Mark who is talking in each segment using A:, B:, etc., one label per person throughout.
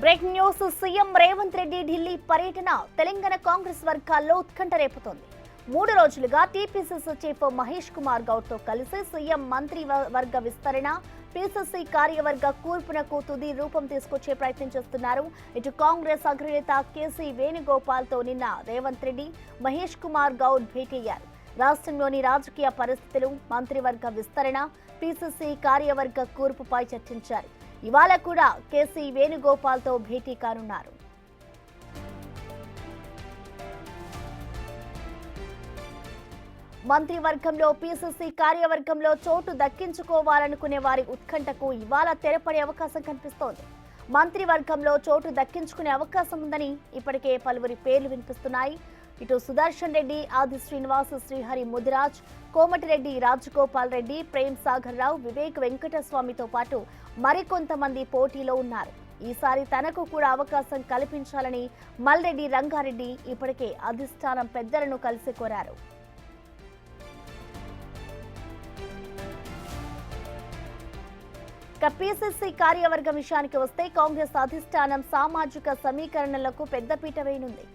A: Breaking news. CM Revanth Reddy Delhi పర్యటన తెలంగాణ కాంగ్రెస్ వర్గాల్లో ఉత్కంఠ రేపుతోంది. 3 రోజులుగా టీపీసీసీ చీఫ్ మహేష్ కుమార్ గౌడ్ తో కలిసి సీఎం మంత్రి వర్గ విస్తరణ, పీసీసీ కార్యవర్గ కూర్పునకు తుది రూపం తీసుకొచ్చే ప్రయత్నం చేస్తున్నారు. ఇటు కాంగ్రెస్ అగ్రనేత కేసీ వేణుగోపాల్ తో నిన్న రేవంత్ రెడ్డి, మహేష్ కుమార్ గౌడ్ భేటీ అయ్యారు. రాష్ట్రంలోని రాజకీయ పరిస్థితులు, మంత్రివర్గ విస్తరణ, పీసీసీ కార్యవర్గ కూర్పుపై చర్చించారు. ఇవాళ కూడా కేసీ వేణుగోపాల్ తో భేటీ కానున్నారు. మంత్రివర్గంలో, పీసీసీ కార్యవర్గంలో చోటు దక్కించుకోవాలనుకునే వారి ఉత్కంఠకు ఇవాళ తెరపడే అవకాశం కనిపిస్తోంది. మంత్రివర్గంలో చోటు దక్కించుకునే అవకాశం ఉందని ఇప్పటికే పలువురి పేర్లు వినిపిస్తున్నాయి. ఇటు సుదర్శన్ రెడ్డి, ఆది శ్రీనివాస్, శ్రీహరి ముదిరాజ్, కోమటిరెడ్డి రాజగోపాల్ రెడ్డి, ప్రేమ్ సాగర్ రావు, వివేక్ వెంకటస్వామితో పాటు మరికొంతమంది పోటీలో ఉన్నారు. ఈసారి తనకు కూడా అవకాశం కల్పించాలని మల్రెడ్డి రంగారెడ్డి ఇప్పటికే అధిష్టానం పెద్దలను కలిసి కోరారు. పీసీసీ కార్యవర్గ విషయానికి వస్తే కాంగ్రెస్ అధిష్టానం సామాజిక సమీకరణలకు పెద్దపీట వేయనుంది.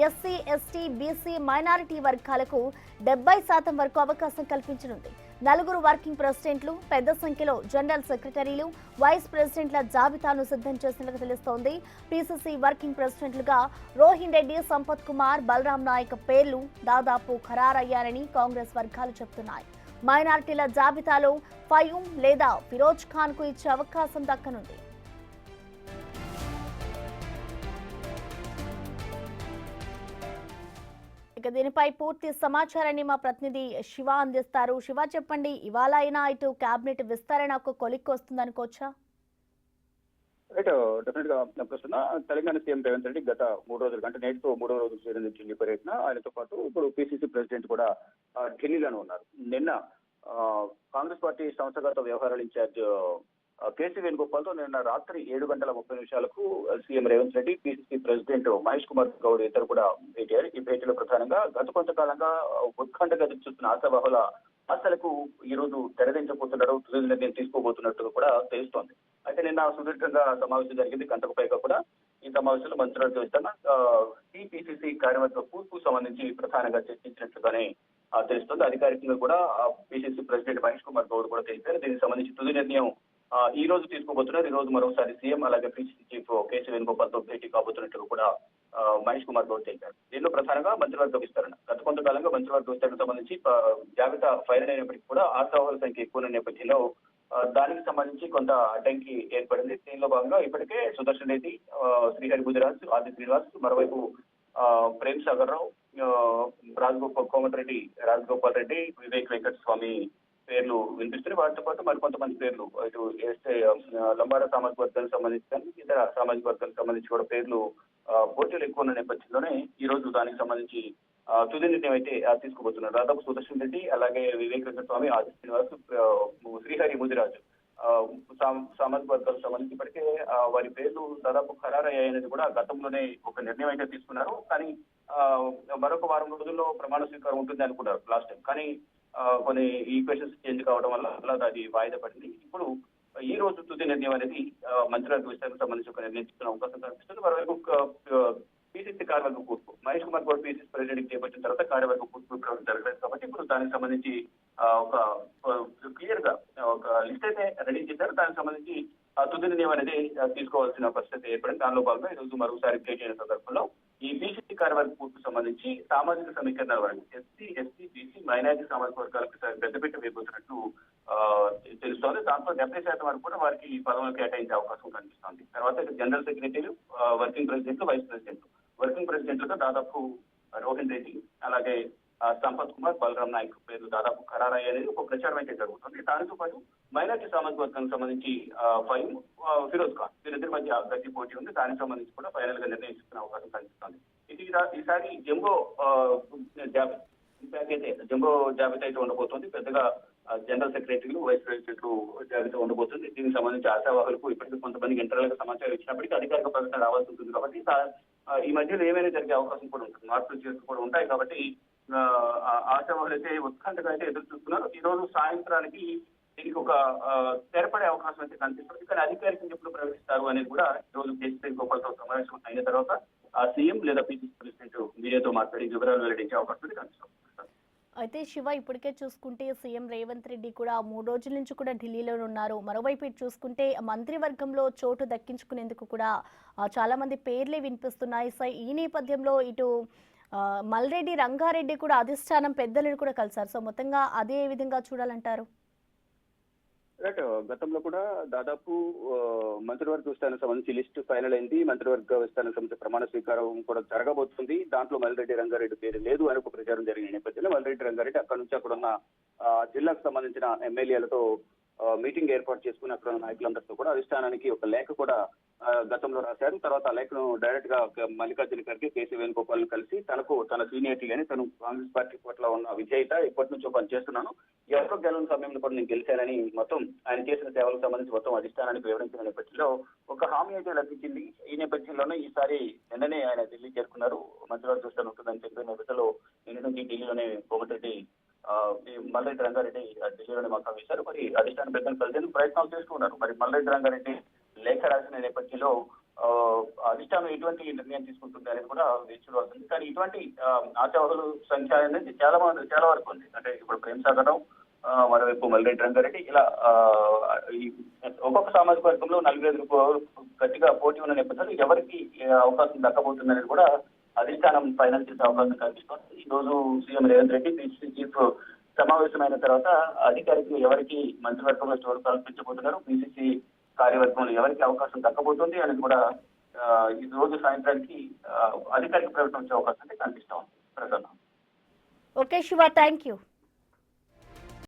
A: ఎస్సీ, ఎస్టీ, బీసీ, మైనారిటీ వర్గాలకు 70% వరకు అవకాశం కల్పించనుంది. 4 వర్కింగ్ ప్రెసిడెంట్లు, పెద్ద సంఖ్యలో జనరల్ సెక్రటరీలు, వైస్ ప్రెసిడెంట్ల జాబితాను సిద్ధం చేసినట్లు తెలుస్తోంది. పీసీసీ వర్కింగ్ ప్రెసిడెంట్లుగా రోహిన్ రెడ్డి, సంపత్ కుమార్, బలరాం నాయక్ పేర్లు దాదాపు ఖరారయ్యారని కాంగ్రెస్ వర్గాలు చెబుతున్నాయి. మైనారిటీల జాబితాలో ఫయూమ్ లేదా ఫిరోజ్ ఖాన్ కు ఇచ్చే అవకాశం దక్కనుంది. ఇక దీనిపై పూర్తి సమాచారాన్ని మా ప్రతినిధి శివ అందిస్తారు. శివ, చెప్పండి, ఇవాళ అయినా ఇటు కేబినెట్ విస్తరణ ఒక కొలిక్కి వస్తుందనుకోవచ్చా?
B: డెఫినెట్ గా ప్రస్తుతం తెలంగాణ సీఎం రేవంత్ రెడ్డి గత 3 రోజులు అంటే నేటితో 3వ రోజు చేరిన ఢిల్లీ పర్యటన. ఆయనతో పాటు ఇప్పుడు పీసీసీ ప్రెసిడెంట్ కూడా ఢిల్లీలోనే ఉన్నారు. నిన్న కాంగ్రెస్ పార్టీ సంస్థాగత వ్యవహారాల ఇన్ఛార్జ్ కేసీ వేణుగోపాల్ తో నిన్న రాత్రి 7:30 CM Revanth Reddy, PCC president Mahesh Kumar Goud ఇద్దరు కూడా భేటీ అయ్యారు. ఈ భేటీలో ప్రధానంగా గత కొంతకాలంగా ఉత్కంఠగా చూస్తున్న ఆశావాహుల ఆశలకు ఈ రోజు తెరదించబోతున్నారు, తుది నిర్ణయం తీసుకోబోతున్నట్టు కూడా తెలుస్తోంది. అయితే నిన్న సుదీర్ఘంగా సమావేశం జరిగింది. గంటకు పైగా కూడా ఈ సమావేశంలో మంత్రివర్గ విస్తరణ, టీపీసీసీ కార్యవర్గ కూర్పుకు సంబంధించి ప్రధానంగా చర్చించినట్లుగానే తెలుస్తుంది. అధికారికంగా కూడా పీసీసీ ప్రెసిడెంట్ మహేష్ కుమార్ గౌడ్ కూడా తెలిపారు. దీనికి సంబంధించి తుది నిర్ణయం ఈ రోజు తీసుకోబోతున్నారు. ఈ రోజు మరోసారి సీఎం అలాగే పీసీసీ చీఫ్ కేసీ వేణుగోపాల్ తో భేటీ కాబోతున్నట్లు కూడా మహేష్ కుమార్ గౌడ్ తెలిపారు. దీనిలో ప్రధానంగా మంత్రివర్గ విస్తరణ, గత కొంతకాలంగా మంత్రివర్గ విస్తరణకు సంబంధించి జాబితా ఫైల్ అయినప్పటికీ కూడా ఆశావాహుల సంఖ్య ఎక్కువ నేపథ్యంలో దానికి సంబంధించి కొంత అడ్డంకి ఏర్పడింది. దీనిలో భాగంగా ఇప్పటికే సుదర్శన్ రెడ్డి, శ్రీహరి ముదిరాజ్, ఆది శ్రీనివాస్, మరోవైపు ప్రేమ్ సాగర్ రావు, కోమటిరెడ్డి రాజగోపాల్ రెడ్డి, వివేక్ వెంకటస్వామి పేర్లు వినిపిస్తున్నాయి. వాటితో పాటు మరికొంతమంది పేర్లు ఇటు లంబాడ సామాజిక వర్గానికి సంబంధించి కానీ ఇతర సామాజిక వర్గానికి సంబంధించి కూడా పేర్లు పోటీలు ఎక్కువ ఉన్న నేపథ్యంలోనే ఈ రోజు దానికి సంబంధించి తుది నిర్ణయం అయితే తీసుకోబోతున్నారు. దాదాపు సుదర్శన్ రెడ్డి, అలాగే వివేక్ వెంకటస్వామి, ఆది శ్రీనివాస్, శ్రీహరి ముదిరాజు సామాజిక వర్గాలకు సంబంధించి ఇప్పటికే వారి పేర్లు దాదాపు ఖరారయ్యాయనేది కూడా గతంలోనే ఒక నిర్ణయం అయితే తీసుకున్నారు. కానీ మరొక వారం రోజుల్లో ప్రమాణ స్వీకారం ఉంటుంది అనుకున్నారు లాస్ట్ టైం. కానీ కొన్ని ఈక్వేషన్స్ చేంజ్ కావడం వల్ల అది వాయిదా పడింది. ఇప్పుడు ఈ రోజు తుది నిర్ణయం అనేది మంత్రివర్గ విస్తరణకు సంబంధించి ఒక నిర్ణయం తీసుకునే అవకాశం కనిపిస్తుంది. మరోవైపు పీసీసీ కార్యవర్గ కూర్పు, మహేష్ కుమార్ గౌడ్ పీసీసీ ప్రెసిడెంట్ చేపట్టిన తర్వాత కార్యవర్గ కూర్పు జరగలేదు కాబట్టి ఇప్పుడు దానికి సంబంధించి ఒక క్లియర్ గా ఒక లిస్ట్ అయితే రెడీ చేశారు. దానికి సంబంధించి తుది నిర్ణయం అనేది తీసుకోవాల్సిన పరిస్థితి ఏర్పడింది. దానిలో భాగంగా ఈ రోజు మరోసారి భేటీ అయిన సందర్భంలో ఈ పీసీసీ కార్యవర్గ కూర్పుకు సంబంధించి సామాజిక సమీకరణ వర్గం ఎస్సీ, ఎస్టీ, బీసీ, మైనారిటీ సామాజిక వర్గాలకు పెద్దపీట వేయబోతున్నట్టు తెలుస్తోంది. దాంట్లో 70% వరకు కూడా వారికి పదవులు కేటాయించే అవకాశం కనిపిస్తోంది. తర్వాత జనరల్ సెక్రటరీలు, వర్కింగ్ ప్రెసిడెంట్లు, వైస్ ప్రెసిడెంట్లు. వర్కింగ్ ప్రెసిడెంట్లుగా దాదాపు రోహిన్ రెడ్డి, అలాగే సంపత్ కుమార్, బలరాం నాయక్ పేర్లు దాదాపు ఖరారయ్యేది ఒక ప్రచారం అయితే జరుగుతుంది. దానితో పాటు మైనార్టీ సామాజిక వర్గానికి సంబంధించి ఫైమ్, ఫిరోజ్ ఖాన్ వీరిద్దరి మధ్య గట్టి పోటీ ఉంది. దానికి సంబంధించి కూడా ఫైనల్ గా నిర్ణయం తీసుకునే అవకాశం కనిపిస్తుంది. ఇది ఈసారి జంబో జాబితా అయితే ఉండబోతుంది. పెద్దగా జనరల్ సెక్రటరీలు, వైస్ ప్రెసిడెంట్లు జాబితా ఉండబోతుంది. దీనికి సంబంధించి ఆశావాహులకు ఇప్పటికీ కొంతమందికి ఇంటర్నల్ గా సమాచారం ఇచ్చినప్పటికీ అధికారిక ప్రకటన రావాల్సి ఉంటుంది. కాబట్టి ఈ మధ్యలో ఏమైనా జరిగే అవకాశం కూడా ఉంటుంది, మార్పులు చేస్తూ కూడా ఉంటాయి. కాబట్టి ఆశావాహులు అయితే ఉత్కంఠగా అయితే ఎదురు చూస్తున్నారు. ఈ రోజు సాయంత్రానికి దీనికి ఒక తెరపడే అవకాశం అయితే కనిపిస్తుంది. కానీ అధికారికంగా ఎప్పుడు ప్రకటిస్తారు అనేది కూడా ఈ రోజు కేసీ వేణుగోపాల్తో సమావేశం అయిన తర్వాత ఆ సీఎం లేదా పిసిసి ప్రెసిడెంట్ మీడియాతో మాట్లాడి వివరాలు వెల్లడించే అవకాశం అయితే కనిపిస్తుంది.
A: అయితే శివ, ఇప్పటికే చూసుకుంటే సీఎం రేవంత్ రెడ్డి కూడా 3 రోజుల నుంచి కూడా ఢిల్లీలో ఉన్నారు. మరోవైపు ఇటు చూసుకుంటే మంత్రివర్గంలో చోటు దక్కించుకునేందుకు కూడా చాలా మంది పేర్లే వినిపిస్తున్నాయి. సో ఈ నేపథ్యంలో ఇటు మల్రెడ్డి రంగారెడ్డి కూడా అధిష్టానం పెద్దలను కూడా కలిశారు. సో మొత్తంగా అదే విధంగా చూడాలంటారు.
B: రైట్. గతంలో కూడా దాదాపు మంత్రివర్గ విస్తరణ సంబంధించి లిస్టు ఫైనల్ అయింది. మంత్రివర్గ విస్తరణ సంబంధించి ప్రమాణ స్వీకారం కూడా జరగబోతుంది. దాంట్లో మల్రెడ్డి రంగారెడ్డి పేరు లేదు అని ఒక ప్రచారం జరిగిన నేపథ్యంలో మల్రెడ్డి రంగారెడ్డి అక్కడ నుంచి అక్కడున్న జిల్లాకు సంబంధించిన ఎమ్మెల్యేలతో మీటింగ్ ఏర్పాటు చేసుకుని అక్కడ ఉన్న నాయకులందరితో కూడా అధిష్టానానికి ఒక లేఖ కూడా గతంలో రాశారు. తర్వాత ఆ లేఖను డైరెక్ట్ గా మల్లికార్జున ఖర్గే, కేసీ వేణుగోపాల్ కలిసి తన సీనియారిటీ కానీ తను కాంగ్రెస్ పార్టీ పట్ల ఉన్న విజేత ఇప్పటి నుంచో పనిచేస్తున్నాను, ఎవరో గెలవని సమయంలో కూడా నేను గెలిచానని మొత్తం ఆయన చేసిన సేవలకు సంబంధించి మొత్తం అధిష్టానానికి వివరించిన నేపథ్యంలో ఒక హామీ అయితే లభించింది. ఈ నేపథ్యంలోనే ఈసారి నిన్ననే ఆయన ఢిల్లీ చేరుకున్నారు. మంత్రివర్గ విస్తరణ ఉంటుందని చెప్పిన నేపథ్యంలో నిన్న నుంచి ఢిల్లీలోనే కోమటిరెడ్డి మల్రెడ్డి రంగారెడ్డి ఢిల్లీలోనే మకాం వేశారు. మరి అధిష్టాన పెద్దలు కలిసేందుకు ప్రయత్నాలు చేస్తున్నారు. మరి మల్రెడ్డి రంగారెడ్డి లేఖ రాసిన నేపథ్యంలో అధిష్టానం ఎటువంటి నిర్ణయం తీసుకుంటుంది అనేది కూడా వేచి చూడాల్సింది. కానీ ఇటువంటి ఆశావాహుల సంఖ్య అనేది చాలా వరకు ఉంది. అంటే ఇప్పుడు ప్రేమ్ సాగరం, మరోవైపు మల్రెడ్డి రంగారెడ్డి, ఇలా ఒక్కొక్క సామాజిక వర్గంలో 4-5 గట్టిగా పోటీ ఉన్న నేపథ్యంలో ఎవరికి అవకాశం దక్కబోతుంది అనేది కూడా అధిష్టానం ఫైనల్ చేసే అవకాశం కనిపిస్తోంది. ఈ రోజు CM Revanth Reddy PCC chief సమావేశమైన తర్వాత అధికారికి ఎవరికి మంత్రివర్గంలో చోటు కల్పించబోతున్నారు, పిసిసి కార్యవర్గంలో ఎవరికి అవకాశం దక్కబోతుంది అనేది కూడా ఈ రోజు సాయంత్రానికి అధికారిక ప్రకటన వచ్చే అవకాశం అయితే కనిపిస్తా ఉంది. Prasanna.
A: Okay Shiva, thank you.